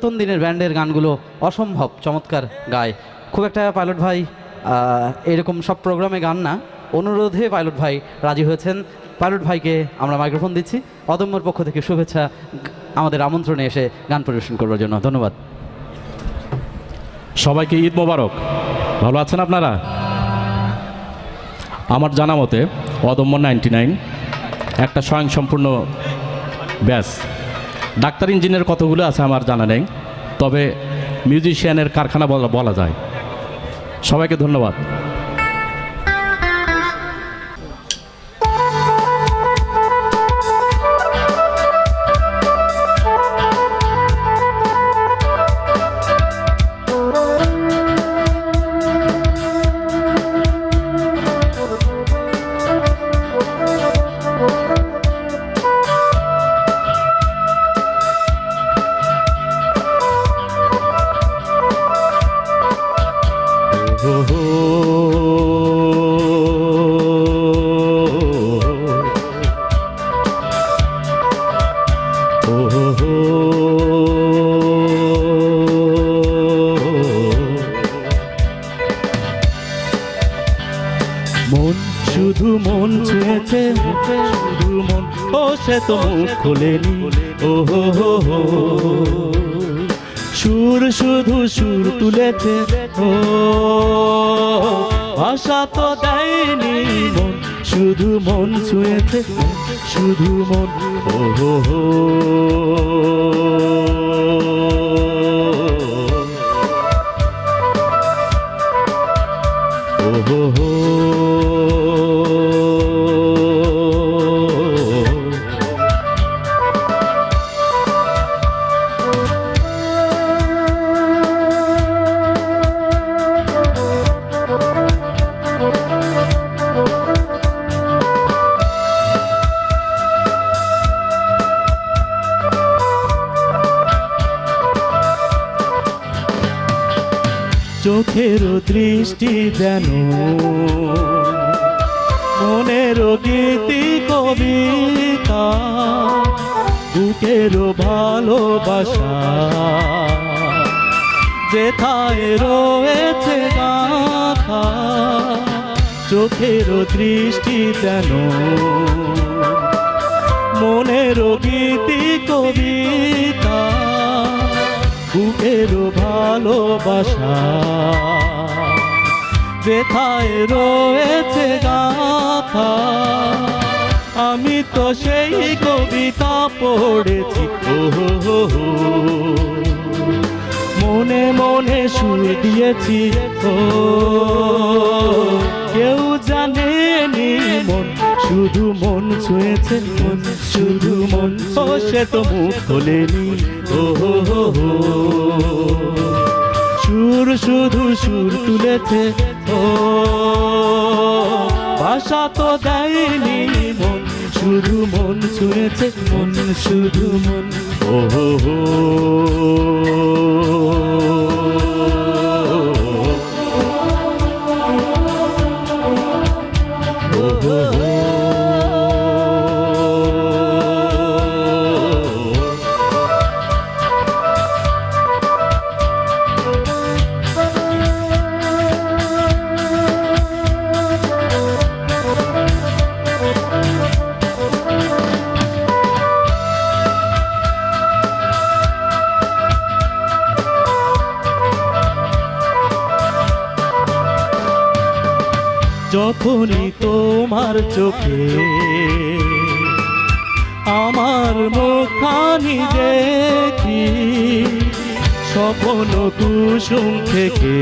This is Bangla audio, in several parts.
নতুন দিনের ব্যান্ডের গানগুলো অসম্ভব চমৎকার গায়। খুব একটা পাইলট ভাই এরকম সব প্রোগ্রামে গান না, অনুরোধে পাইলট ভাই রাজি হয়েছেন। পাইলট ভাইকে আমরা মাইক্রোফোন দিচ্ছি, অদম্যর পক্ষ থেকে শুভেচ্ছা আমাদের আমন্ত্রণে এসে গান পরিবেশন করবার জন্য। ধন্যবাদ সবাইকে। ঈদ মোবারক। ভালো আছেন আপনারা? আমার জানা মতে অদম্য 99 একটা স্বয়ংসম্পূর্ণ ব্যাস। ডাক্তার ইঞ্জিনিয়ার কতগুলো আছে আমার জানা নেই, তবে মিউজিশিয়ানের কারখানা বলা যায়। সবাইকে ধন্যবাদ। মন শুধু মন ছুঁয়েছে, শুধু মন, ও সে তো মুখ খোলেনি। ও হো হো হো, সুর শুধু সুর তুলেছে, ও ভাষা তো দেয়নি। মন শুধু মন ছুঁয়েছে, শুধু মন। ও হো হো, ও হো হো, চোখের দৃষ্টি যেন মনের গীতি কবিতা, বুকের ভালোবাসা যেথায় রয়েছে গাথা। চোখের দৃষ্টি যেন মনের গীতি কবিতা, বুকের ভালোবাসা যেথায় রয়েছে গাথা। আমি তো সেই কবিতা পড়েছি, ও হো হো হো, মনে মনে সুর দিয়েছি। ও কেউ জানেনি মন শুধু মন ছুঁয়েছে, মন শুধু মন। ও সে তো মুখ খোলেনি। ও হো হো হো, সুর শুধু সুর তুলেছে, ও ভাষা তো দেয়নি। মন শুধু মন ছুঁয়েছে, মন শুধু মন। ও হো হো, ও হো হো, যখনই তোমার চোখে আমার মুখখানি দেখি, স্বপ্ন কুসুম থেকে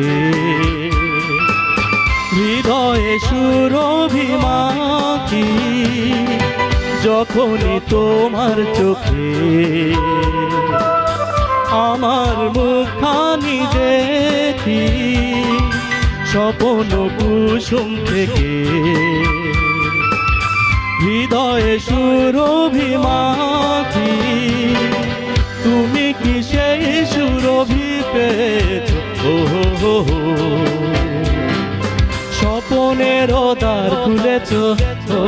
হৃদয়ে সুরভিমাখি। যখনই তোমার চোখে আমার মুখখানি দেখি, স্বপ্ন কুসুম থেকে হৃদয়ে সুরভিমাখি। তুমি কি সেই সুরভি পেয়েছ? ও হো হো হো, স্বপনের দ্বার খুলেছ। ও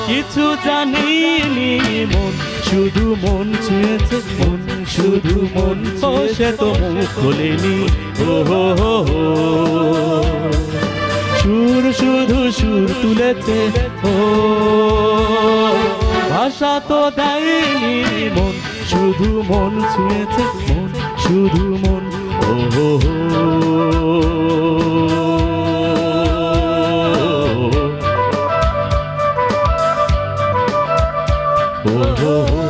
কিছু জানিনি মন শুধু মন ছুঁয়েছে, মন শুধু মন ও সে তো মুখ খোলেনি ও হো হো হো। সুর শুধু সুর তুলেছে ও ভাষা তো দেয়নি মন শুধু মন ছুঁয়েছে মন শুধু মন ও হো হো। ও হো হো।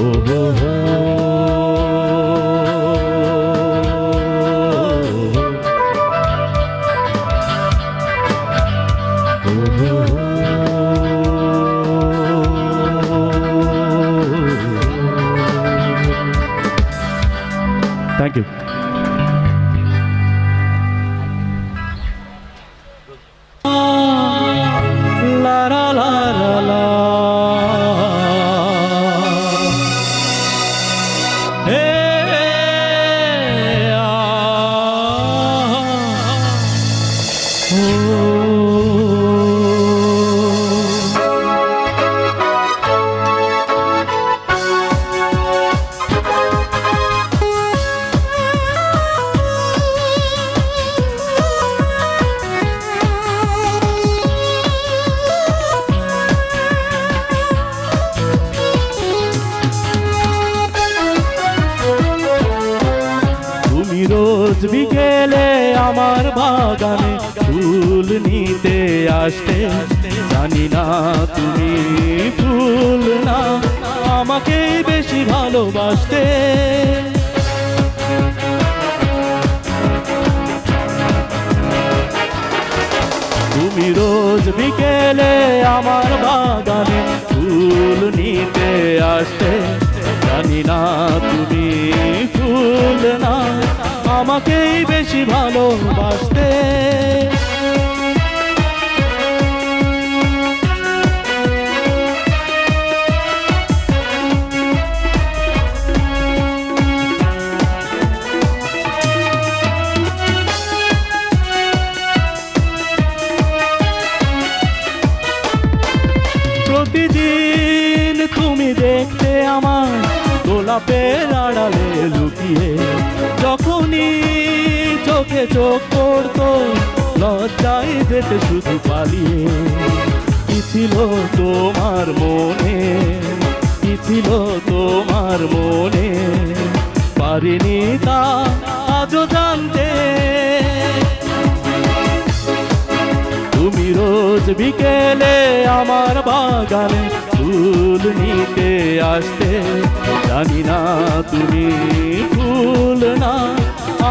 ও হো হো। ও হো হো। Thank you. La la la la la. Hey, তুমি রোজ বিকেলে আমার বাগানে ফুল নিতে আসতে জানি না তুমি ফুল না আমাকে বেশি ভালোবাসতে তুমি রোজ বিকেলে আমার বাগানে ফুল নিতে আসতে জানি না তুমি ফুল না আমাকেই বেশি ভালোবাসতে প্রতিদিন তুমি দেখতে আমার গোলাপের আড়ালে লুকিয়ে যখনই চোখে চোখ পড়তো লজ্জায় যেতে শুধু পালিয়ে কি ছিল তোমার মনে কি ছিল তোমার মনে পারিনি তা আজও জানতে তুমি রোজ বিকেলে আমার বাগানে ফুল নিতে আসতে জানি না তুমি ফুল না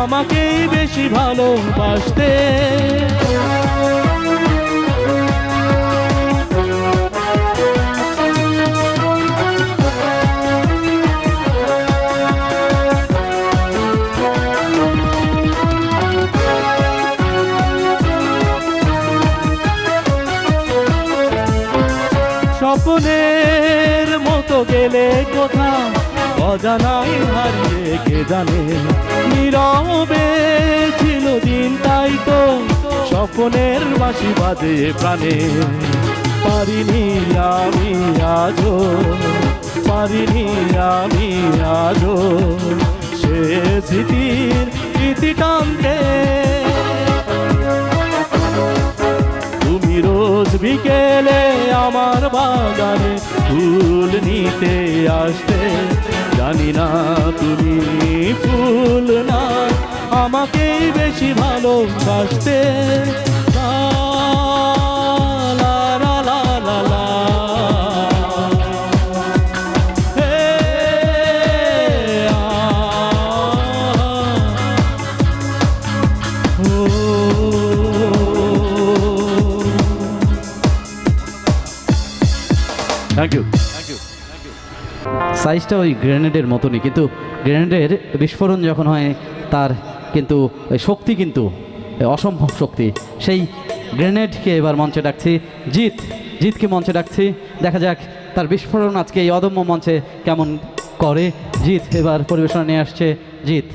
আমাকেই বেশি ভালোবাসতে স্বপ্নের মতো গেলে কোথাও অজানাই হারিয়ে কে জানে নীরবে ছিল দিন তাই তো স্বপ্নের বাঁশি বাজে প্রাণে পারিনি আমি আজও পারিনি আমি আজও সে স্মৃতির ইতি টানতে তুমি রোজ বিকেলে আমার বাগানে ফুল নিতে আসতে জানি না তুমি ফুল না আমাকেই বেশি ভালোবাসতে লা লা লা লা লা লা। হে থ্যাংক ইউ সাইজটা ওই গ্রেনেডের মতনই, কিন্তু গ্রেনেডের বিস্ফোরণ যখন হয় তার কিন্তু ওই শক্তি কিন্তু অসম্ভব শক্তি। সেই গ্রেনেডকে এবার মঞ্চে ডাকছি, জিতকে মঞ্চে ডাকছি, দেখা যাক তার বিস্ফোরণ আজকে এই অদম্য মঞ্চে কেমন করে। জিত এবার পরিবেশনা নিয়ে আসছে। জিত।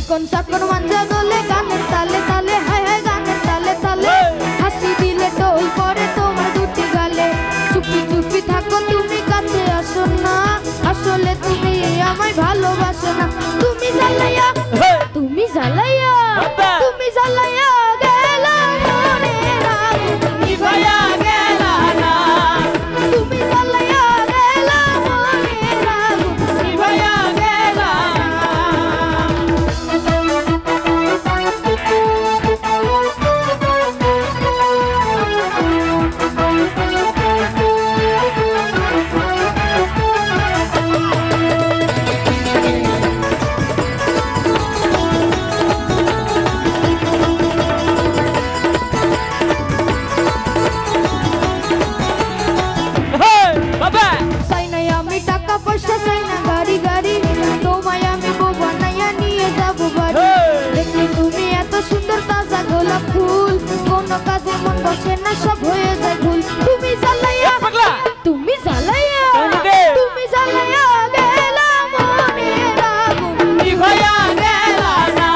চিকন চাকন মাঞ্জা দোলে গানের তালে তালে হায় হায় গানের তালে তালে হাসি দিলে টোল পরে তোমার দুটি গালে চুপি চুপি থাকো তুমি কাছে আসো না আসলে তুমি আমায় ভালোবাসো না তুমি জ্বালাইয়া তুমি জ্বালাইয়া তুমি জ্বালাইয়া গেলা মনের আগুন নিভাইয়া গেলা না তুমি জ্বালাইয়া গেলা মনের আগুন নিভাইয়া গেলা চাই নাই আমি টাকা পয়সা চাই না গাড়ি গাড়ি তোমায় আমি বউ বানাইয়া নিয়ে যাবো বাড়ি দেখলে তুমি এত সুন্দর তাজা গোলাপ ফুল কোন কাজে মন বসে না সব হয়ে যায় ভুল তুমি জ্বালাইয়া তুমি জ্বালাইয়া তুমি জ্বালাইয়া গেলা মনের আগুন নিভাইয়া গেলা না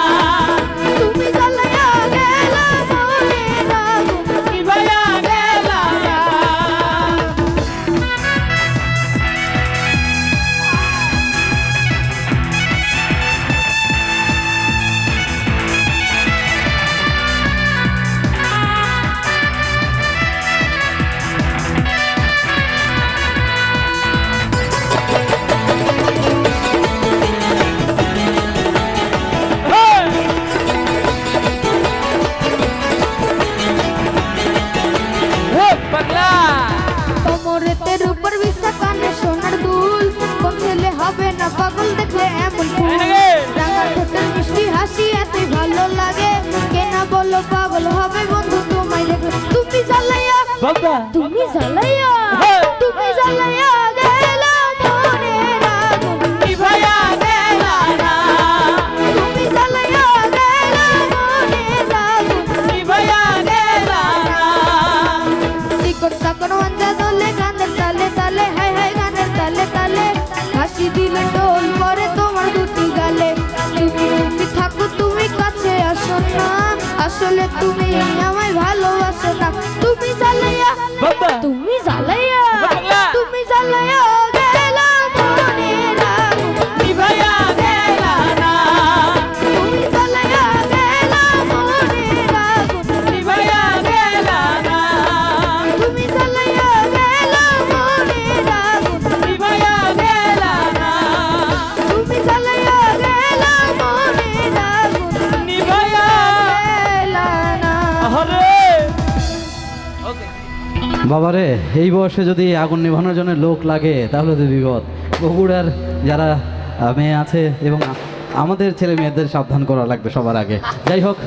তুমি জ্বালাইয়া গেলা মনের আগুন নিভাইয়া গেলা না কোমরেতের উপর বিছা কানে সোনার দুল কোন ছেলে হবে না পাগল দেখলে এমন ফুল রাঙা ঠোঁটের মিষ্টি হাসি এতই ভালো লাগে কেনা বলো পাগল হবে বন্ধু তোমায় দেখলে তুমি জ্বালাইয়া তুমি জ্বালাইয়া তুমি জ্বালাইয়া গেলা মনের আগুন নিভাইয়া গেলা না তুমি জ্বালাইয়া গেলা মনের আগুন নিভাইয়া গেলা না চিকন চাকন মাঞ্জা দোলে গানের তালে তালে হায় হায় গানের তালে তালে হাসি দিলে টোল পরে তোমার দুটি গালে চুপি চুপি থাকো তুমি কাছে আসো না আসলে তুমি আমায় ভালোবাসো না তুমি জ্বালাইয়া তুমি জ্বালাইয়া তুমি জ্বালাইয়া গেলা মনের আগুন নিভাইয়া গেলা না তুমি জ্বালাইয়া গেলা মনের আগুন নিভাইয়া গেলা না তুমি জ্বালাইয়া গেলা মনের আগুন নিভাইয়া গেলা না তুমি জ্বালাইয়া গেলা মনের আগুন নিভাইয়া গেলা না বাবারে এই বয়সে যদি আগুন নেভানোর জন্য লোক লাগে তাহলে তো বিপদ বগুড়ার যারা মেয়ে আছে এবং আমাদের ছেলে মেয়েদের সাবধান করা লাগবে সবার আগে যাই হোক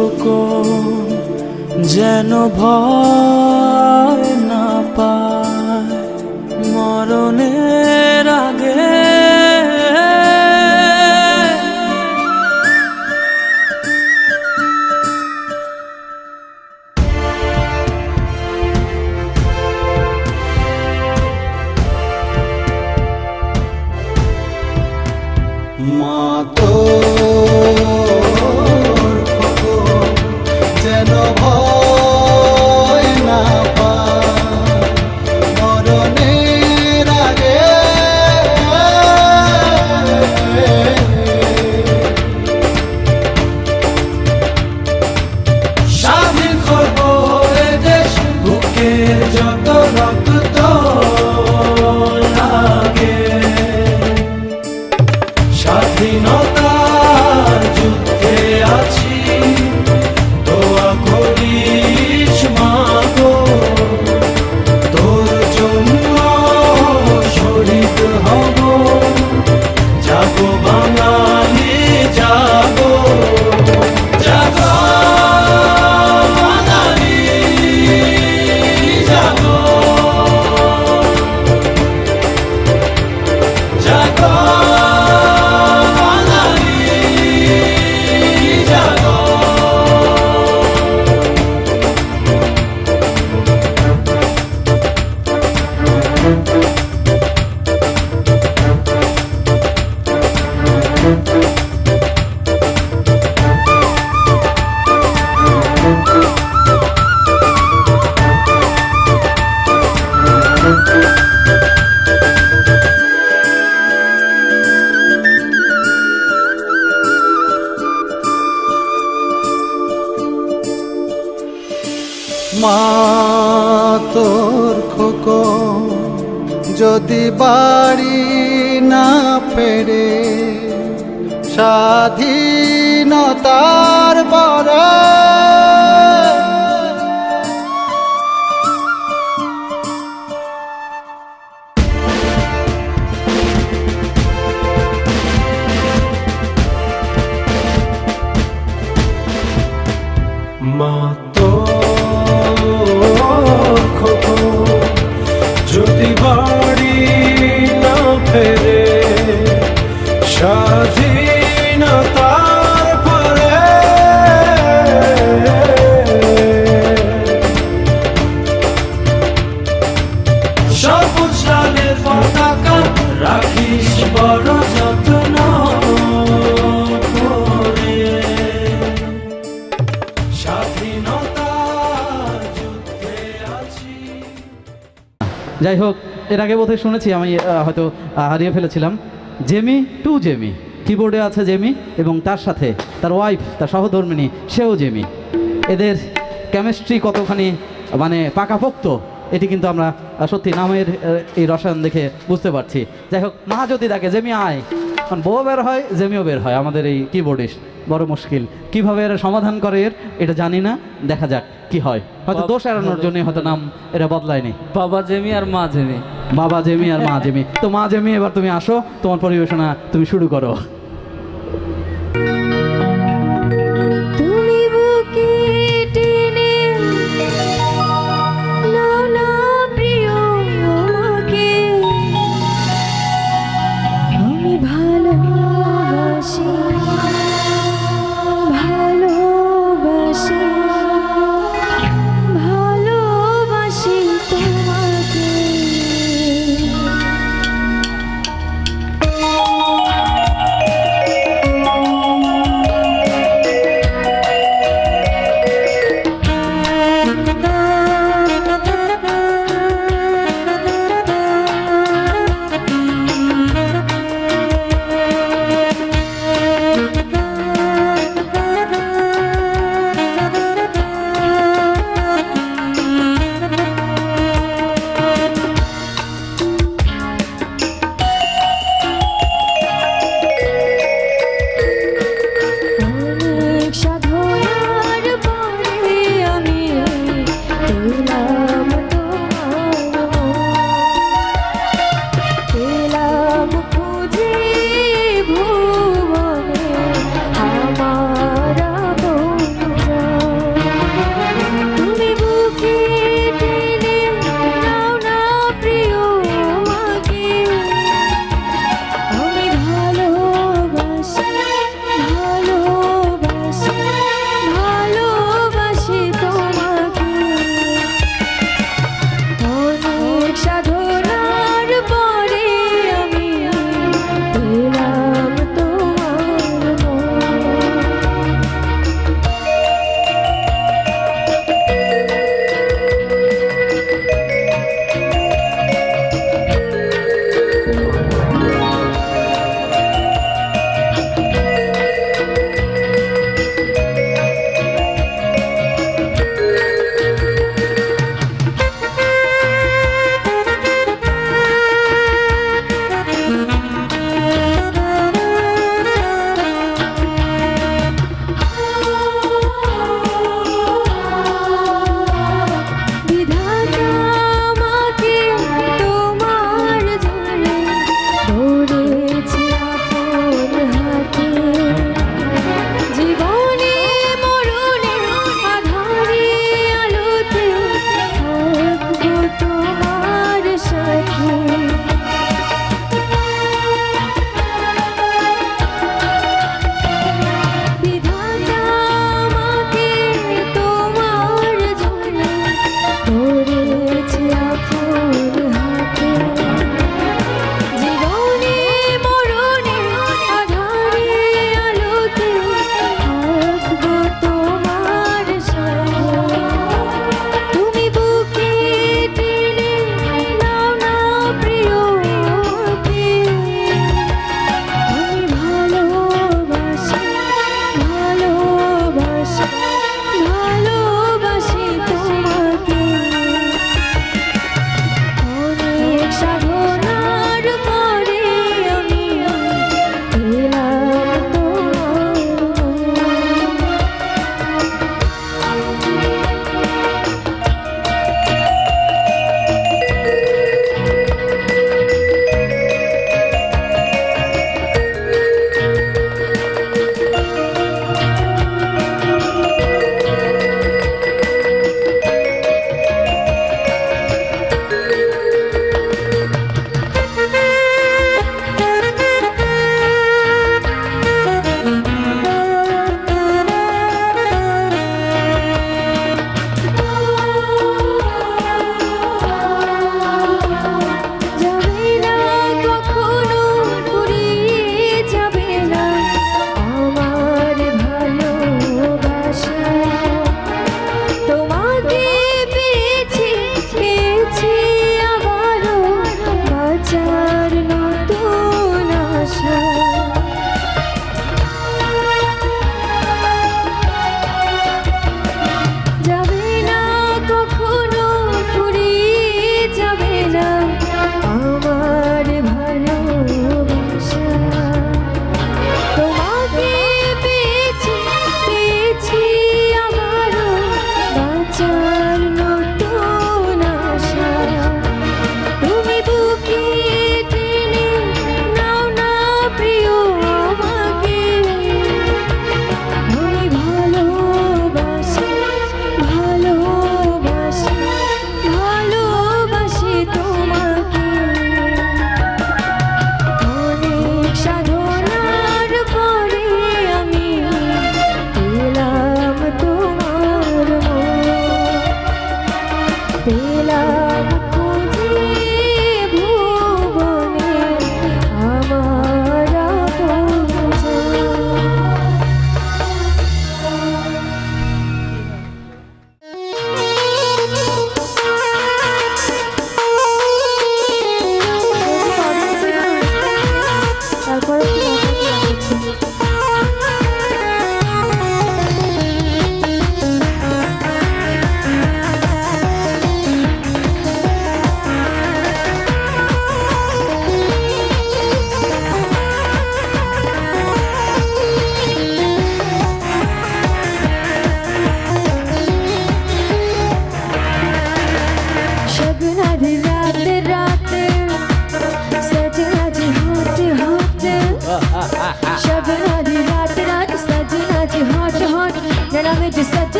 খোকন যেন ভয় না পায় মরণের আগে। মা তো যেন ভয় না পায় মরণের আগে। স্বাধীন করবো এ দেশ বুকের যত রক্ত লাগে স্বাধীনতার যুদ্ধে আছি দোয়া করিস মা গো তোর জন্য শহীদ হব যাবো বাঙালি যাবো যাবো বাঙালি যাবো যাবো মা তোর খোকন যদি বাড়ি না ফেরে স্বাধীনতার পরে মা তোর খোকন যদি বাড়ি না ফেরে স্বাধীনতার পরে সবুজ লালের পতাকা রাখিস বড় যত্ন করে স্বাধীনতার যুদ্ধে আছি। যাই হোক, এর আগে বোধহয় শুনেছি আমি, হয়তো হারিয়ে ফেলেছিলাম। জেমি টু জেমি, কিবোর্ডে আছে জেমি এবং তার সাথে তার ওয়াইফ, তার সহধর্মিণী, সেও জেমি। এদের কেমিস্ট্রি কতখানি মানে পাকাপোক্ত এটি কিন্তু আমরা সত্যি নামের এই রসায়ন দেখে বুঝতে পারছি। যাই হোক, মা যদি দেখে জেমি আয়, কারণ বউ বের হয় জেমিও বের হয়। আমাদের এই কিবোর্ডিস্ট বড় মুশকিল, কিভাবে এরা সমাধান করে এটা জানি না, দেখা যাক কি হয়। হয়তো দোষ এড়ানোর জন্য হয়তো নাম এরা বদলায়নি। বাবা জেমি আর মা জেমি। বাবা জেমি আর মা জেমি। তো মা জেমি, এবার তুমি আসো, তোমার পরিবেশনা তুমি শুরু করো। তুমি বুকে টেনে নাও না প্রিয় আমাকে, আমি ভালোবাসি ভালোবাসি ভালোবাসি তোমাকে।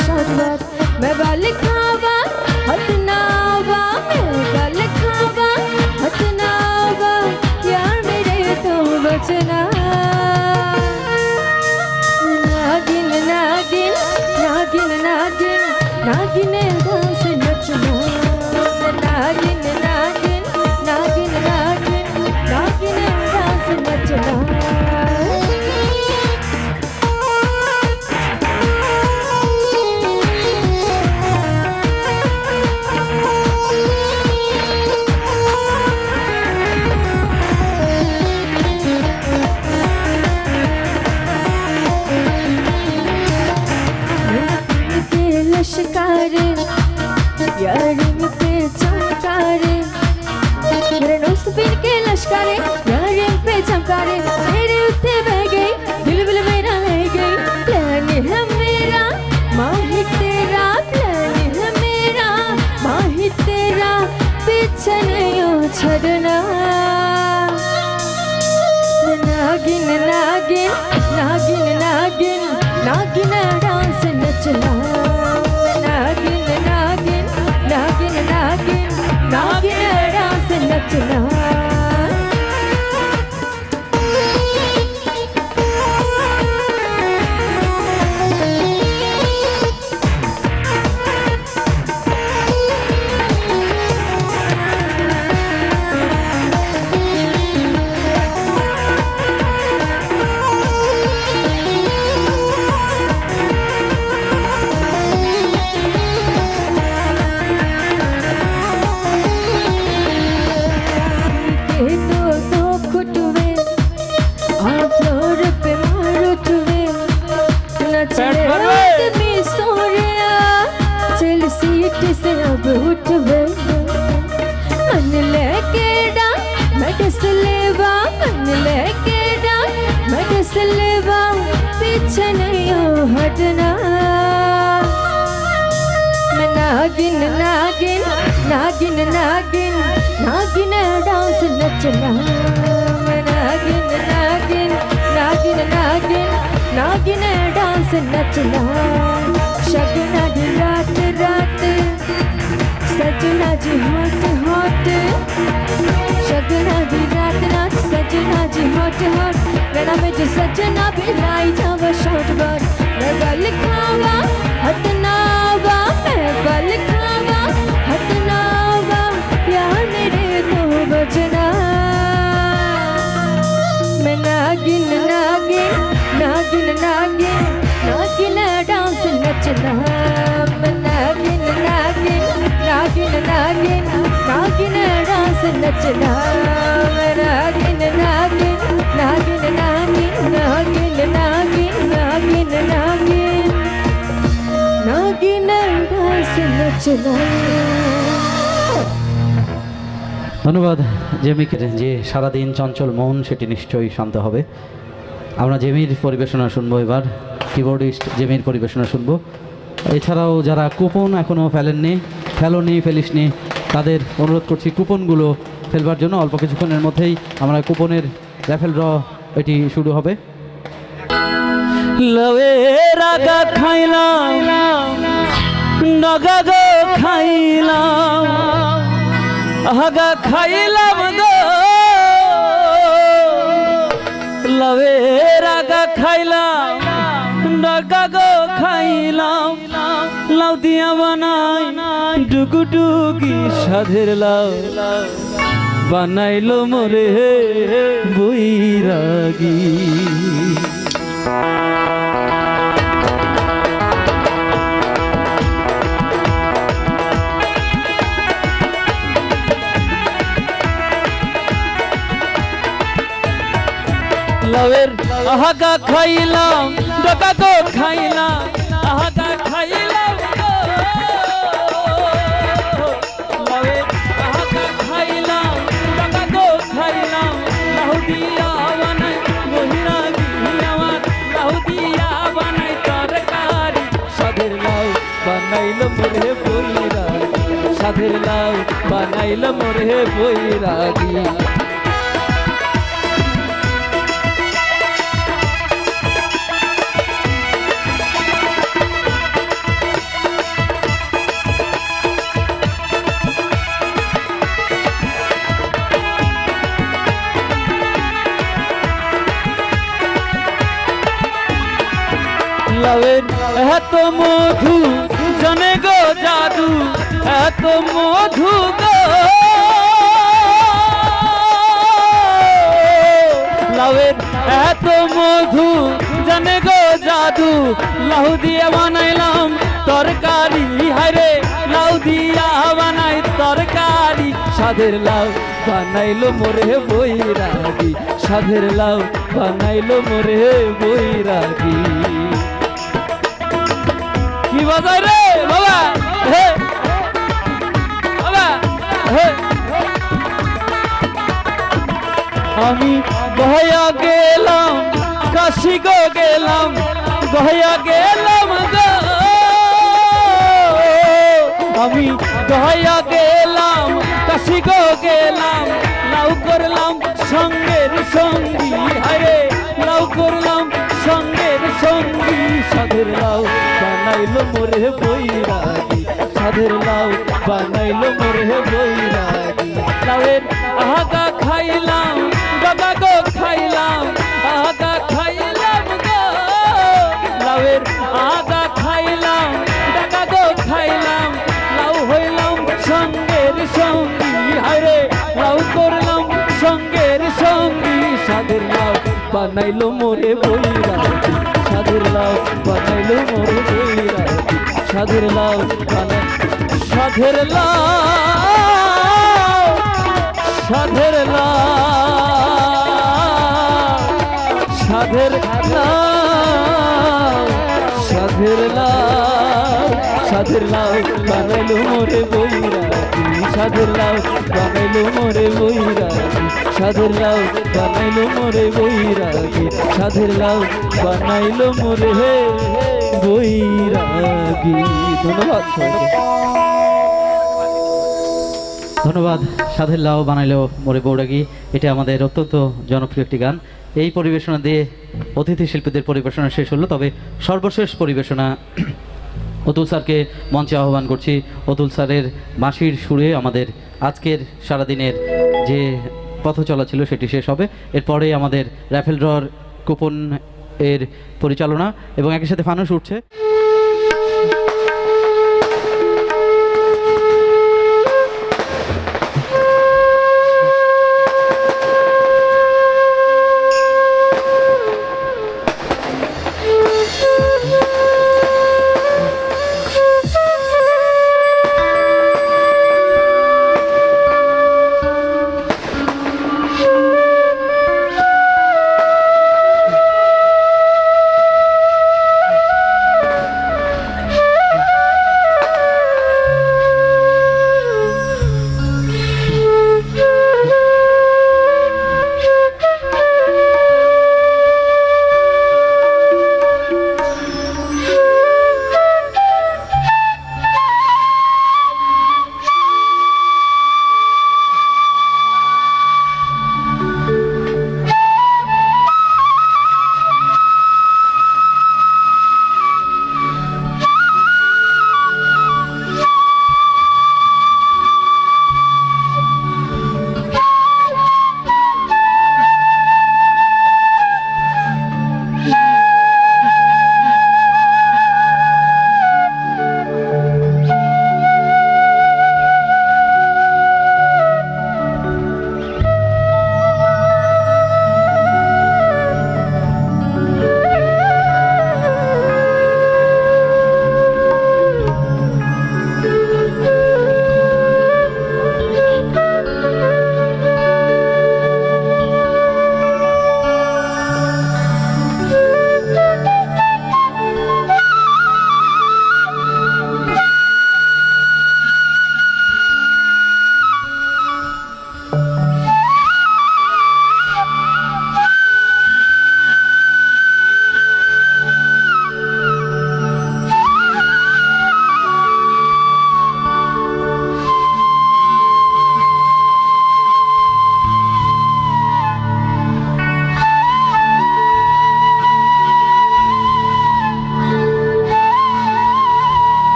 शौकत मैं बाल खावा हथ नावा मैं बाल खावा हथ नावा यार मेरे तो बचना नागिन नागिन नागिन नागिन नागिन डांस नचना नागिन नागिन नागिन नागिन नागिन डांस नचना लश्कारे यारी में पे चमकारे मेरे दोस्त पीर के लश्कारे यारी में पे चमकारे मेरे उत्ते बह गई दिल बिल मेरा ले गई प्लान है मेरा माही तेरा प्लान है मेरा माही तेरा पीछे नहीं छोड़ना नागिन नागिन नागिन नागिन नागिन डांस नचना नागिन नागिन नागिन नागिन नागिन डांस नचना से अब उठ मन लेके डा मैं किस लेवा मन लेके डा मैं किस लेवा पीछे नहीं हो हटना मैं नागिन नागिन नागिन नागिन नागिन डांस नचना मैं नागिन नागिन नागिन नागिन नागिन डांस नचना शगुना दी रात रात सजना जी हॉट हॉट शगुना दी रात रात सजना जी हॉट हॉट मेरा में जो सजना भी लाई जावा शॉट बॉट मैं बल खावा हथ नावा मैं बल खावा हथ नावा प्यार मेरे तो बचना मैं नागिन नागिन नागिन नागिन नागिन डांस नचना मैं नागिन नागिन नागिन नागिन नागिन डांस नचना मैं नागिन नागिन नागिन नागिन नागिन नागिन नागिन नागिन नागिन डांस नचना ধন্যবাদ জেমিকে, যে সারাদিন চঞ্চল মন সেটি নিশ্চয়ই শান্ত হবে। আমরা জেমির পরিবেশনা শুনবো, এবার কিবোর্ডিস্ট জেমির পরিবেশনা শুনবো। এছাড়াও যারা কুপন এখনও ফেলিসনি তাদের অনুরোধ করছি কুপনগুলো ফেলবার জন্য। অল্প কিছুক্ষণের মধ্যেই আমরা কুপনের র্যাফেল ড্র এটি শুরু হবে। লবের আগা খাইলাম নগা গো খাইলাম আগা খাইলাম গো লবের আগা খাইলাম নগা গো খাইলাম লাউ দিয়া বানাই ডুগুডুগি সাধের লাউ বানাইলো মোরে বৈরাগী লবের আহাগা খাইলাম ডকা গো খাইলাম আহাগা খাইলাম লবের আহাগা খাইলাম ডকা গো খাইলাম লাহু দিয়া বানাই বহিরাগী আমার লাহু দিয়া বানাই তরকারি সাধের লাউ বানাইলো মোরে বৈরাগী সাধের লাউ বানাইলো মোরে বৈরাগী লাউয়ের এত মধু জানে গো জাদু, এত মধু গো লাউয়ের এত মধু জানে গো জাদু, লাউ দিয়ে বানাইলাম তরকারি, হায়রে লাউ দিয়া বানাই তরকারি, সাধের লাউ বানাইলো মোরে বৈরাগী, সাধের লাউ বানাইলো মোরে বৈরাগী। কি বাজায় রে বাবা, হে বাবা, হে আমি গয়া গেলাম কাশি গো গেলাম, গয়া গেলাম গো আমি গয়া গেলাম কাশি গো গেলাম, লাউ করলাম সঙ্গের সঙ্গী, হায়রে লাউ করলাম সঙ্গের সঙ্গী, সাধের লাউ বানাইলো মোরে বৈরাগী, সাধের লাউ বানাইলো মোরে বৈরাগী। লাউয়ের আগা খাইলাম বাবা গো খাইলাম, আগা খাইলাম গো লাউয়ের আগা খাইলাম ডাকা গো খাইলাম, লাউ হইলাম সঙ্গের সঙ্গী, হায়রে লাউ করলাম সঙ্গের সঙ্গী, সাধের লাউ বানাইলো মোরে বৈরাগী, সাধের লাউ বানাইলো মোরে বৈরাগী, সাধের লাউ বানাই, সাধের লাউ, সাধের লাউ, সাধের লাউ, সাধের লাউ, সাধের লাউ বানাইলো মোরে বৈরাগী, সাধের লাউ বানাইলো মোরে বৈরাগী, সাধের লাউ বানাইলো মোরে বৈরাগী, সাধের লাউ বানাইলো মোরে বৈরাগী। ধন্যবাদ সবাইকে। ধন্যবাদ। সাধের লাউ বানাইলো মোরে বৈরাগী, এটা আমাদের অত্যন্ত জনপ্রিয় একটি গান। এই পরিবেশনা দিয়ে অতিথি শিল্পীদের পরিবেশনা শেষ হলো, তবে সর্বশেষ পরিবেশনা অতুল স্যারকে মঞ্চে আহ্বান করছি। অতুল স্যারের বাঁশির সুরে আমাদের আজকের সারাদিনের যে পথ চলা ছিল সেটি শেষ হবে। এরপরে আমাদের র্যাফেল ড্রর কুপন এর পরিচালনা এবং একই সাথে ফানুস উঠছে।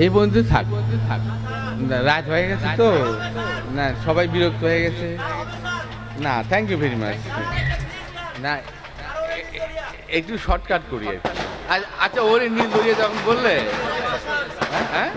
এই পর্যন্ত থাক। না, রাত হয়ে গেছে তো, না সবাই বিরক্ত হয়ে গেছে। না, থ্যাংক ইউ ভেরি মাচ। না, একটু শর্টকাট করি আর কি। আচ্ছা, ওরে নীল দরিয়া যখন বললে, হ্যাঁ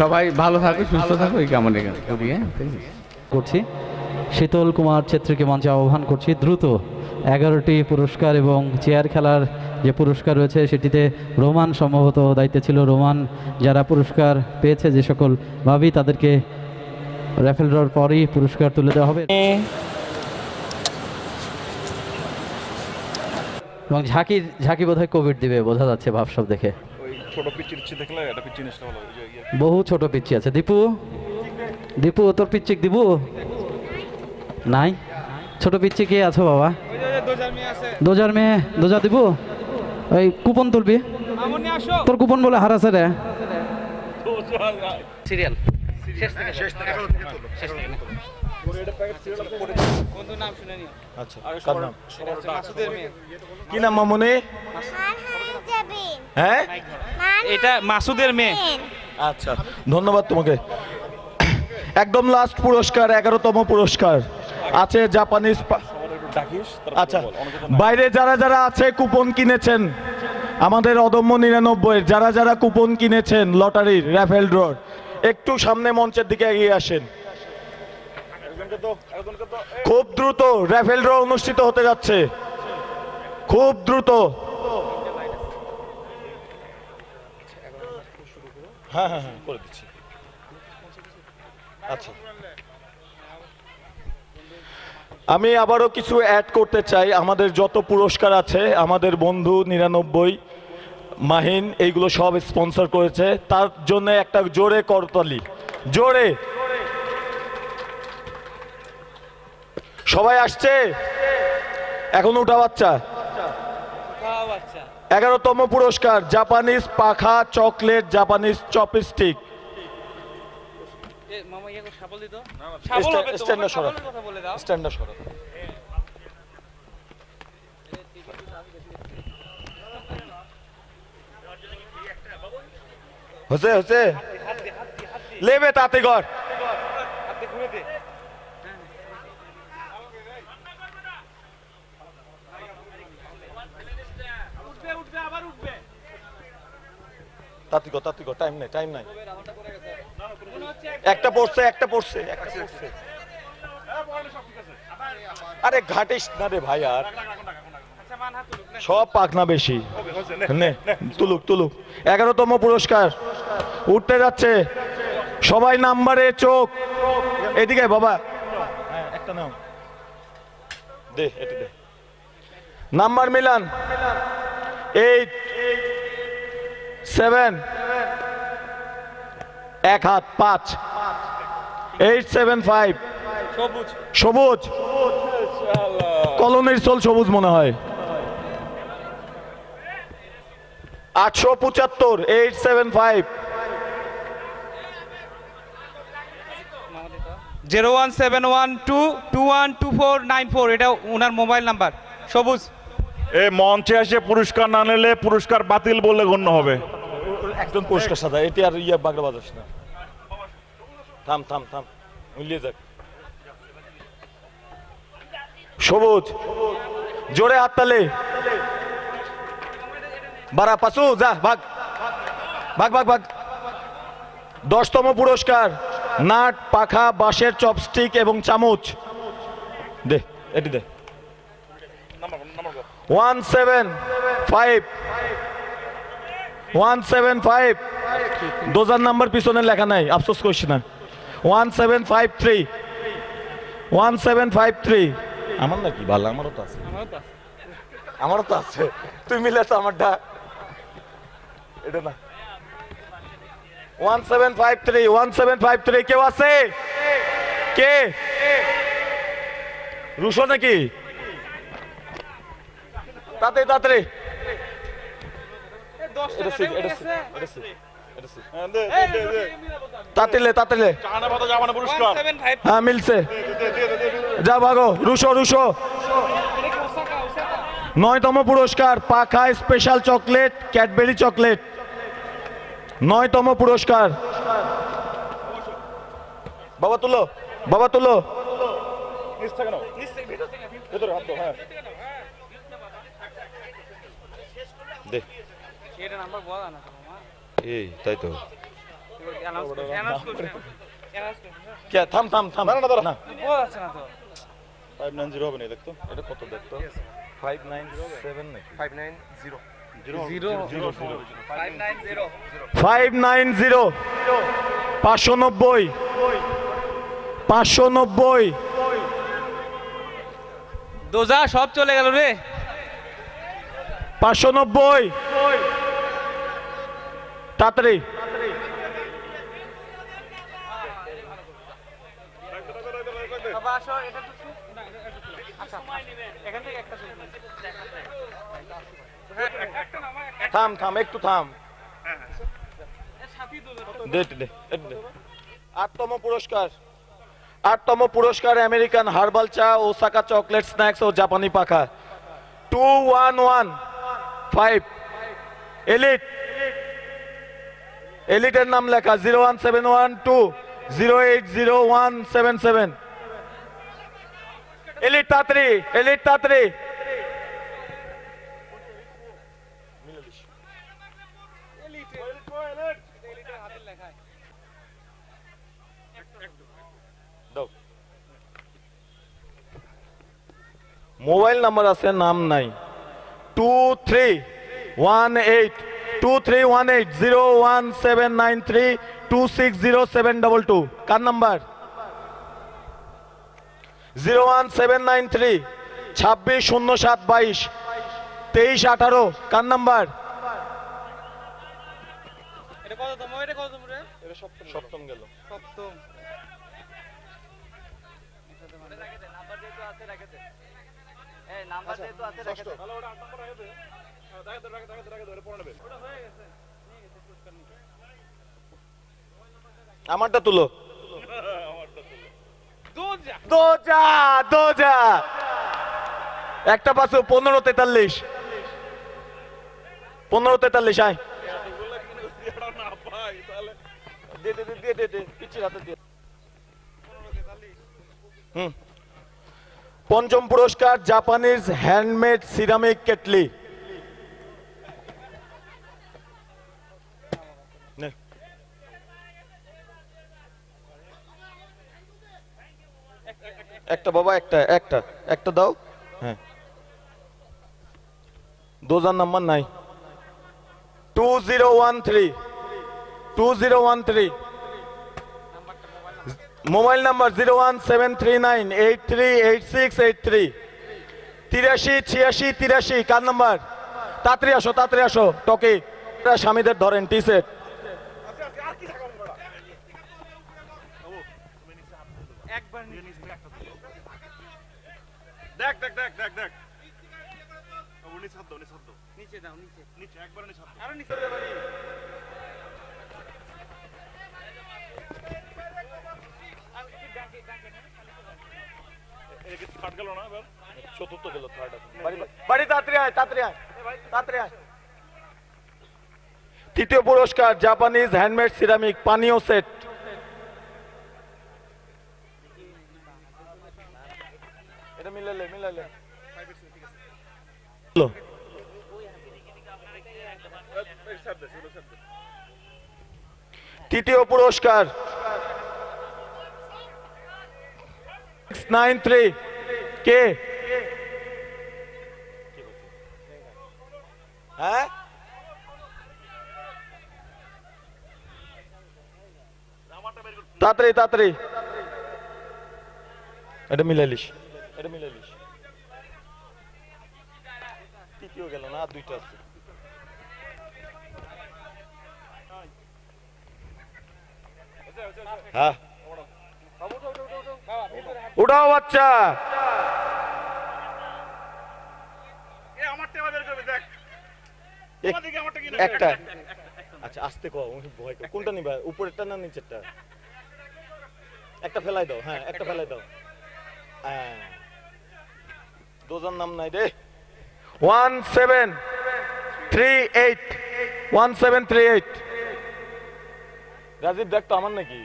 সবাই ভালো থাকো, সুস্থ থাকো, এই কামনা করি। হ্যাঁ, করছি শীতল কুমার ছেত্রীকে মঞ্চে আহ্বান করছি। দ্রুত 11টি পুরস্কার এবং চেয়ার খেলার যে পুরস্কার রয়েছে সেটিতে রোমান সম্ভবত দায়িত্বে ছিল। রোমান যারা পুরস্কার পেয়েছে যে সকল ভাবি তাদেরকে র্যাফেল ড্রর পরই পুরস্কার তুলে দেওয়া হবে এবং ঝাঁকি বোধহয় কোভিড দিবে, বোঝা যাচ্ছে ভাবসব দেখে। বহু ছোট পিচ্ছি আছে। দীপু তোর পিচ্চিক দিবু নাই? ছোট পিচ্ছি কে আছো বাবা? দোজার মেয়ে দোজা দিব। ওই কুপন তুলবি, তোর কুপন বলে হারাছে রে। সিরিয়াল কি নাম মামুনি? হ্যাঁ, এটা মাসুদের মেয়ে। আচ্ছা, ধন্যবাদ তোমাকে। একদম লাস্ট পুরস্কার, 11তম পুরস্কার আছে জাপানিজ। আচ্ছা, বাইরে যারা যারা আছে কুপন কিনেছেন, আমাদের অদম্য 99 যারা যারা কুপন কিনেছেন লটারির র্যাফেল ড্রর, একটু সামনে মঞ্চের দিকে এগিয়ে আসেন। খুব দ্রুত র্যাফেল ড্র অনুষ্ঠিত হতে যাচ্ছে, খুব দ্রুত। হ্যাঁ হ্যাঁ হ্যাঁ, করে দিচ্ছি। আচ্ছা, আমি আবারও কিছু অ্যাড করতে চাই। আমাদের যত পুরস্কার আছে, আমাদের বন্ধু 99 মাহিন এইগুলো সব স্পন্সর করেছে, তার জন্য একটা জোরে করতালি, জোরে। সবাই আসছে এখন? উঠা বাচ্চা 11তম পুরস্কার জাপানিজ পাখা চকলেট, জাপানিজ চপস্টিক। মামা ইয়ে সাবল দিত স্ট্যান্ডার্ড সরা, স্ট্যান্ডার্ড সরা। হচ্ছে হচ্ছে লেবে তাতে ঘর তাতিগো টাইম নাই, টাইম নাই। একটা পড়ছে, একটা পড়ছে, একটা পড়ছে। আরে ঘাটিস না রে ভাই, আর সব পাকনা বেশি। নে তুলুক তুলুক। 11তম পুরস্কার উঠতে যাচ্ছে, সবাই নাম্বারে চোখ এদিকে বাবা, একটা নাও দে, এটা দে। নাম্বার মিলান 8 7, এক হাত 5, 8 7 5। সবুজ কলোনির সোল সবুজ মনে হয়। 875, 875। 01712212494, এটা ওনার মোবাইল নাম্বার। সবুজ এই মঞ্চে এসে পুরস্কার না নিলে পুরস্কার বাতিল বলে গণ্য হবে। একজন পুরস্কার সাদা, এটি আর ইয়া বাগড়া বাজাস না। থাম থাম থাম, মিলিয়ে যাক। সবুজ জোরে হাততালি। বারা পাসু যা, ভাগ ভাগ ভাগ ভাগ। 10তম পুরস্কার নাট, পাখা, বাঁশের চপস্টিক এবং চামচ। দে এটি দে। 175, 175। দোজার নাম্বার পিছনে লেখা নাই, আফসোস করিস না। 1753, 1753। আমার নাকি ভালো, আমারও তো আছে, আমারও তো আছে। তুই মিলে তো আমারটা এটা না। 1753, 1753। কেউ আছে? কে? রুশো নাকি? তাতে তাড়াতাড়ি। তাতিলে তাতিলে। হ্যাঁ মিলছে, যা ভাগো। Russo Russo. 9তম পুরস্কার পাখা স্পেশাল চকলেট, ক্যাডবেরি চকলেট। 9তম পুরস্কার। বাবা তুলো, বাবা তুলো। দে এটা নাম্বার বলা না মামা, এই তাই তো। অ্যানাউন্স করছে। কে? থাম থাম থাম, না না না, বলা আছে না তো। 590 হবে না, দেখতো এটা কত দেখতো। 597 নাকি? 590 590 590 590। দোজা সব চলে গেল রে। 590 তাড়াতাড়ি। বাবা আসো, এটা তো আচ্ছা এখান থেকে একটা থাম থাম, একটু থাম। দে দে দে। 8তম পুরস্কার, 8তম পুরস্কার আমেরিকান হার্বাল চা, ওসাকা চকলেট স্ন্যাক্স ও জাপানি পাখা। 2115 এলিট, এলিটের নাম লেখা। 01712 0800177। এলিট তাড়াতাড়ি, এলিট তাড়াতাড়ি। মোবাইল নাম্বার আছে, নাম নাই। 2318 কার নাম্বার? 01793 260722 2318 কার নাম্বার? এটা কততম? এটা কততম রে? এটা সপ্তম গেল। সপ্তম। আমারটা তুলো। দোজা দোজা একটা পাঁচশো 1543 1543 আয় দে দে দে দে দে পিছিয়ে হাতে দে পঞ্চম পুরস্কার জাপানিজ হ্যান্ডমেড সিরামিক কেটলি একটা বাবা একটা একটা একটা দাও হ্যাঁ দোজার নাম্বার নাই 2013 2013 মোবাইল নাম্বার 01739838683 83 কার নাম্বার তাড়াতাড়ি আসো টকে স্বামীদের ধরেন টি সেট একবার দেখ দেখ দেখ দেখ দেখ উনি ছাদ দাও নিচে দাও নিচে নিচে একবার নিচে ছাদ আরো নিচে এদিকে কাট গেল না এবার চতুর্থ গেল থার্ড বাড়ি তাড়াতাড়ি আয় তাড়াতাড়ি আয় তৃতীয় পুরস্কার জাপানিজ হ্যান্ডমেড সিরামিক পানীয় সেট এটা মিলালে তৃতীয় পুরস্কার 693 কে হ্যাঁ তাড়াতাড়ি এটা মিলাইলিস তৃতীয় গেল না আর দুইটা আছে হ্যাঁ উঠাও বাচ্চা এ আমার টেবা বের করবে দেখ তোমাদেরকে আমারটা কি না একটা আচ্ছা আস্তে কও ভয় কোনটা নিবা উপরেরটা না নিচেরটা একটা ফেলাই দাও হ্যাঁ একটা ফেলাই দাও হ্যাঁ দোজার নাম নাই রে 1738 রাজীব দেখ তো আমার নাকি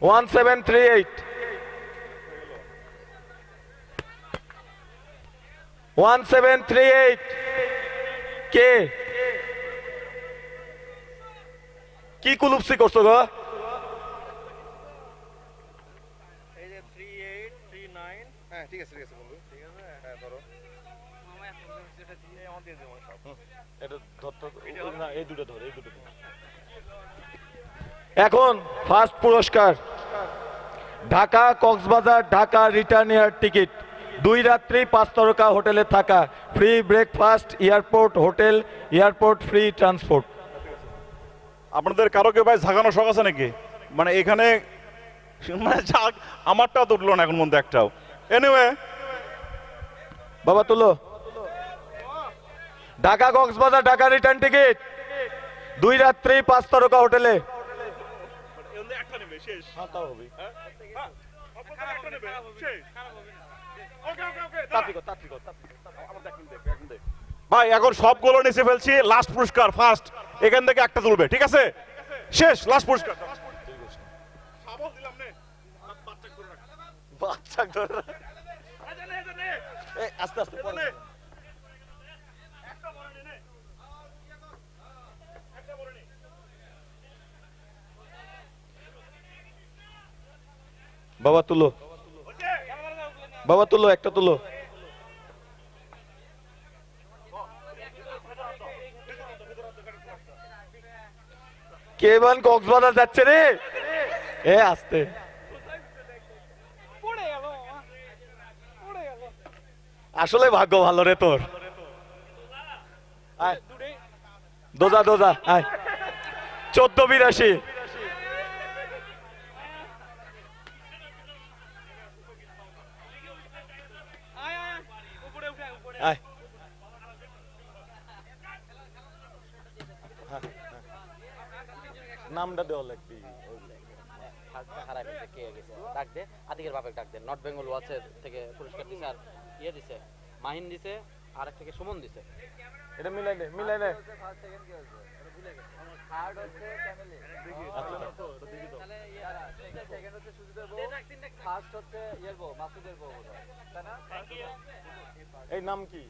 1738 1738 কে কি কুলুপসি করছো গো এই যে 3839 হ্যাঁ ঠিক আছে বন্ধু ঠিক আছে হ্যাঁ ধরো মামা এখন যেটা দিয়ে আমার দিয়ে দেবো সব এটা ধর না এই দুটো ধর এখন ফার্স্ট পুরস্কার Dhaka Cox's Bazar Dhaka return air ticket 2 রাত্রি 5 তারকা হোটেলে থাকা free breakfast airport hotel airport free transport আপনাদের কারো কেউ ভাই ঝাঁকানো শখ আছে নাকি মানে এখানে মানে আমারটাও তো উঠলো না এখন মধ্যে একটাও এনিওয়ে বাবা তুলো ঢাকা কক্সবাজার ঢাকা রিটার্ন টিকিট 2 রাত্রি 5 তারকা হোটেলে একটা নেবে শেষ হ্যাঁ তাও হবে একটা নেবে শেষ ওকে ভাই এখন সবগুলো নিচে ফেলছি লাস্ট পুরস্কার ফার্স্ট এখান থেকে একটা তুলবে ঠিক আছে শেষ লাস্ট পুরস্কার বাচ্চা ধরে আস্তে পড়ে বাবা তুলো একটা তুলো কেবল কক্সবাজার যাচ্ছে রে এ আস্তে আসলে ভাগ্য ভালো রে তোর আয় দোজা আয় 1482 আয় নামটা দেওয়া লাগবে হারাই ফেলছে কে গেছে ডাক দে আতিকের বাপে ডাক দে নর্থ বেঙ্গল ওয়াচের থেকে পুরস্কার দিছে আর ইয়ে দিছে মাহিন দিছে আর এক থেকে সুমন দিছে এটা মিলাই নে মিলাই নে এই নাম কি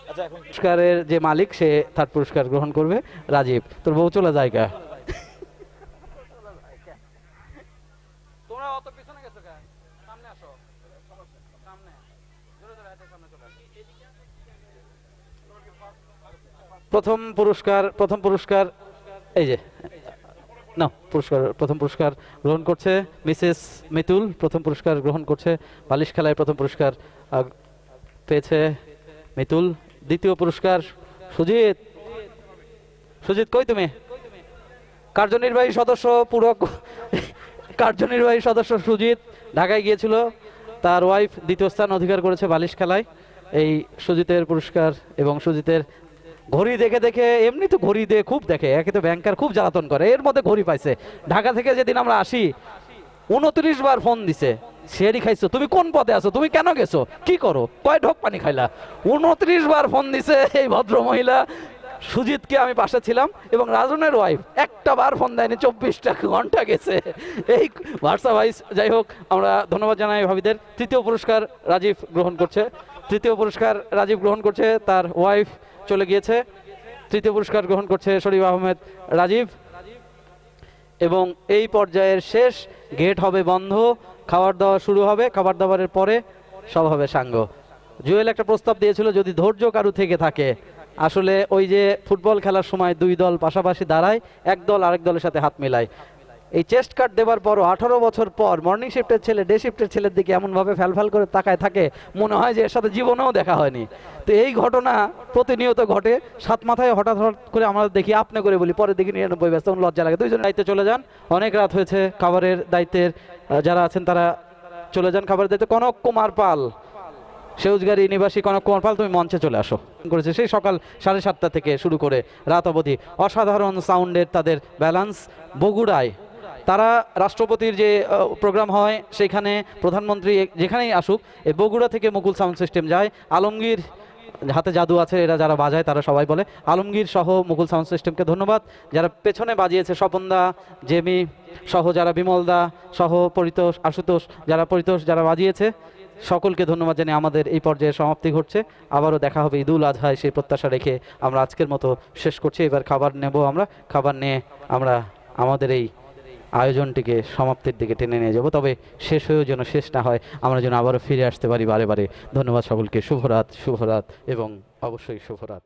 আচ্ছা এখন পুরস্কারের যে মালিক সে থার্ড পুরস্কার গ্রহণ করবে রাজীব তোর বউ চলে যায় কা তোমরা অত পিছনে গেছো কা সামনে আসো সামনে জোরে জোরে হাতে সামনে চলে আসো প্রথম পুরস্কার এই যে না প্রথম পুরস্কার গ্রহণ করছে মিসেস মিতুল প্রথম পুরস্কার গ্রহণ করছে বালিশ খেলায় প্রথম পুরস্কার পেয়েছে মিতুল দ্বিতীয় পুরস্কার সুজিত কই তুমি কার্যনির্বাহী সদস্য সুজিত ঢাকায় গিয়েছিল তার ওয়াইফ দ্বিতীয় স্থান অধিকার করেছে বালিশ খেলায় এই সুজিতের পুরস্কার এবং সুজিতের ঘড়ি দেখে দেখে এমনি তো ঘড়ি দিয়ে খুব দেখে একে তো ব্যাংকার খুব জ্বালাতন করে এর মধ্যে ঘড়ি পাইছে ঢাকা থেকে যেদিন আমরা আসি 29 বার ফোন দিছে সেরি খাইছো তুমি কোন পদে আছো তুমি কেন গেছো কি করো কয় ঢোক পানি খাইলা 29 বার ফোন দিছে এই ভদ্র মহিলা সুজিতকে আমি পাশে ছিলাম এবং রাজনের ওয়াইফ একটা বার ফোন দেয়নি 24টা ঘন্টা গেছে এই ভার্সা ভাইস যাই হোক আমরা ধন্যবাদ জানাই ভাবিদের তৃতীয় পুরস্কার রাজীব গ্রহণ করছে তার ওয়াইফ চলে গিয়েছে তৃতীয় পুরস্কার গ্রহণ করছে শরীফ আহমেদ রাজীব এবং এই পর্যায়ের শেষ গেট হবে বন্ধ খাবার দাওয়া শুরু হবে খাবার দাবারের পরে সব হবে সাঙ্গ জুয়েল একটা প্রস্তাব দিয়েছিল যদি ধৈর্য কারু থেকে থাকে আসলে ওই যে ফুটবল খেলার সময় দুই দল পাশাপাশি দাঁড়ায় এক দল আরেক দলের সাথে হাত মেলায় এই চেস্ট কার্ড দেওয়ার পরও 18 বছর পর মর্নিং শিফটের ছেলে ডে শিফটের ছেলের দিকে এমনভাবে ফ্যালফ্যাল করে তাকায় থাকে মনে হয় যে এর সাথে জীবনেও দেখা হয়নি তো এই ঘটনা প্রতিনিয়ত ঘটে সাত মাথায় হঠাৎ করে আমরা দেখি আপনি করে বলি পরে দেখি 99 ব্যস্ত লজ্জা লাগে দুইজন দায়িত্বে চলে যান অনেক রাত হয়েছে খাবারের দায়িত্বের যারা আছেন তারা চলে যান খাবারের দায়িত্বে কনক কুমার পাল সেউজগাড়ি নিবাসী কনক কুমার পাল তুমি মঞ্চে চলে আসো করেছে সেই সকাল 7:30 থেকে শুরু করে রাত অবধি অসাধারণ সাউন্ডের তাদের ব্যালেন্স বগুড়ায় তারা রাষ্ট্রপতির যে প্রোগ্রাম হয় সেখানে প্রধানমন্ত্রী যেখানেই আসুক এই বগুড়া থেকে মুকুল সাউন্ড সিস্টেম যায় আলমগীর হাতে জাদু আছে এরা যারা বাজায় তারা সবাই বলে আলমগীর সহ মুকুল সাউন্ড সিস্টেমকে ধন্যবাদ যারা পেছনে বাজিয়েছে স্বপনদা জেমি সহ যারা বিমলদা সহ পরিতোষ আশুতোষ যারা বাজিয়েছে সকলকে ধন্যবাদ জানিয়ে আমাদের এই পর্যায়ে সমাপ্তি ঘটছে আবারও দেখা হবে ঈদুল আজহায় সেই প্রত্যাশা রেখে আমরা আজকের মতো শেষ করছি এবার খাবার নেব আমরা খাবার নিয়ে আমরা আমাদের এই আয়োজনটিকে সমাপ্তির দিকে টেনে নিয়ে যাব তবে শেষ হয়েও যেন শেষ না হয় আমরা যেন আবারও ফিরে আসতে পারি বারে বারে ধন্যবাদ সকলকে শুভরাত এবং অবশ্যই শুভরাত